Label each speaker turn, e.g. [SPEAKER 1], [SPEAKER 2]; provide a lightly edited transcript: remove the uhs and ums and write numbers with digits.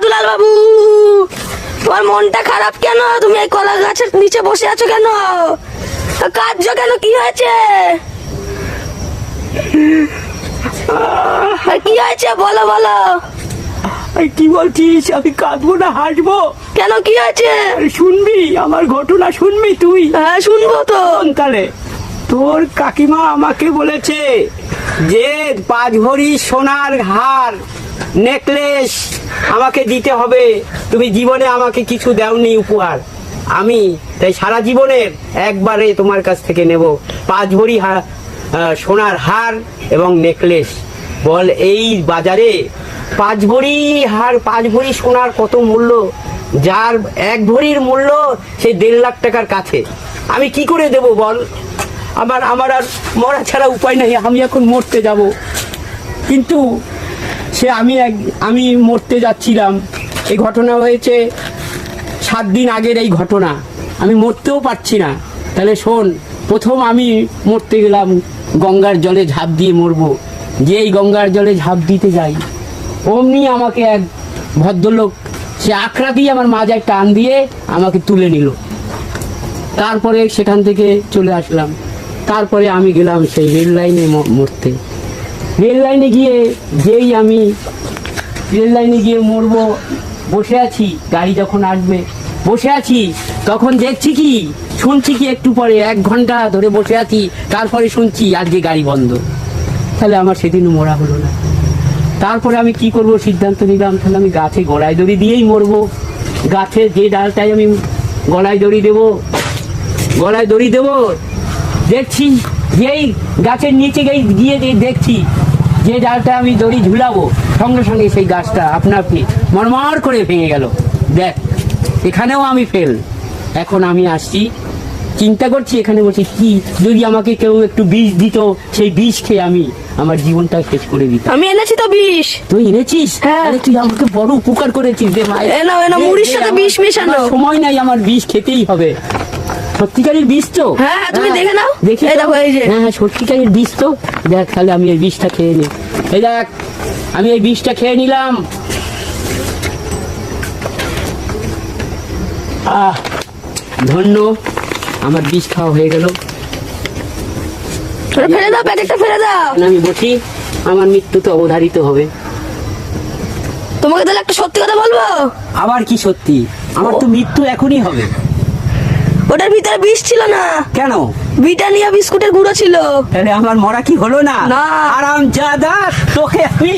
[SPEAKER 1] দুলাল বাবু, তোমার মনটা খারাপ কেন? তুমি এই কলা গাছের নিচে বসে আছো কেন? কাঁদছো কেন? কি হয়েছে? কি হয়েছে বলো বলো।
[SPEAKER 2] কি বলছিস? আমি কাঁদবো না হাসবো?
[SPEAKER 1] কেন, কি হয়েছে?
[SPEAKER 2] শুনবি আমার ঘটনা? শুনবি তুই?
[SPEAKER 1] হ্যাঁ শুনবো তো।
[SPEAKER 2] তাহলে তোর কাকিমা আমাকে বলেছে যে 5 ভরি সোনার হার নেকলেস আমাকে দিতে হবে। তুমি জীবনে আমাকে কিছু দাওনি উপহার, আমি তাই সারা জীবনের একবারে তোমার কাছ থেকে নেব 5 ভরি সোনার হার এবং নেকলেস। বল এই বাজারে 5 ভরি হার 5 ভরি সোনার কত মূল্য? যার 1 ভরির মূল্য সে 1.5 লাখ টাকার কাছে। আমি কি করে দেব বল? আমার আর মরা ছাড়া উপায় নেই। আমি এখন মরতে যাব, কিন্তু আমি মরতে যাচ্ছিলাম। এই ঘটনা হয়েছে 7 দিন আগের এই ঘটনা। আমি মরতেও পারছি না। তাহলে শোন, প্রথম আমি মরতে গেলাম গঙ্গার জলে ঝাঁপ দিয়ে মরবো। যেই গঙ্গার জলে ঝাঁপ দিতে যাই, অমনি আমাকে এক ভদ্রলোক সে আঁকড়া দিয়ে আমার মাজায় টান দিয়ে আমাকে তুলে নিল। তারপরে সেখান থেকে চলে আসলাম। তারপরে আমি গেলাম সেই রেল লাইনে মরতে। রেল লাইনে গিয়ে মরবো। বসে আছি, গাড়ি যখন আসবে বসে আছি, তখন দেখছি কি শুনছি কি একটু পরে 1 ঘন্টা ধরে বসে আছি, তারপরে শুনছি আজকে গাড়ি বন্ধ। তাহলে আমার সেদিনও মরা হলো না। তারপরে আমি কি করব সিদ্ধান্ত নিলাম, তাহলে আমি গাছে গলায় দড়ি দিয়েই মরবো। গাছের যে ডালটাই আমি গলায় দড়ি দেবো, দেখছি যেই গাছের নিচে গিয়ে দেখছি যে ডালটা আমি দড়ি ঝুলাবো, সঙ্গে সঙ্গে সেই গাছটা আপনা আপনি মরমর করে ভেঙে গেল। দেখ, এখানেও আমি ফেল। এখন আমি আসছি, চিন্তা করছি এখানে বসে কি যদি আমাকে কেউ একটু বিষ দিত, সেই বিষ খেয়ে আমি আমার জীবনটা শেষ করে দিতাম।
[SPEAKER 1] আমি এনেছি তো বিষ।
[SPEAKER 2] তুই এনেছিস?
[SPEAKER 1] হ্যাঁ।
[SPEAKER 2] আরে তুই আমাকে বড় উপকার করেছিস রে ভাই।
[SPEAKER 1] এনাও মুড়ির সাথে বিষ মেশানো।
[SPEAKER 2] সময় নাই, আমার বিষ খেতেই হবে। সত্যিকারের বিষ তো?
[SPEAKER 1] হ্যাঁ তুমি দেখে নাও।
[SPEAKER 2] দেখি
[SPEAKER 1] এই দেখো, এই যে।
[SPEAKER 2] হ্যাঁ সত্যিকারের বিষ তো। দেখ, তাহলে আমি এই বিষটা খেয়ে নিই। এই দেখ, আমি এই বিষটা খেয়ে নিলাম। ধন্য, আমার বিষ খাওয়া হয়ে গেল।
[SPEAKER 1] ফেলে দাও, প্যাকেটটা ফেলে দাও।
[SPEAKER 2] আমি বসি, আমার মৃত্যু তো অবধারিত হবে।
[SPEAKER 1] তোমাকে তাহলে একটা সত্যি কথা বলবো।
[SPEAKER 2] আবার কি সত্যি? আমার তো মৃত্যু এখনই হবে।
[SPEAKER 1] ওটার ভিতরে বিষ ছিল না।
[SPEAKER 2] কেন?
[SPEAKER 1] ব্রিটানিয়া বিস্কুটের গুঁড়ো ছিল।
[SPEAKER 2] তাহলে আমার মরা কি হলো না?
[SPEAKER 1] না।
[SPEAKER 2] আরামজাদা, তোকে আমি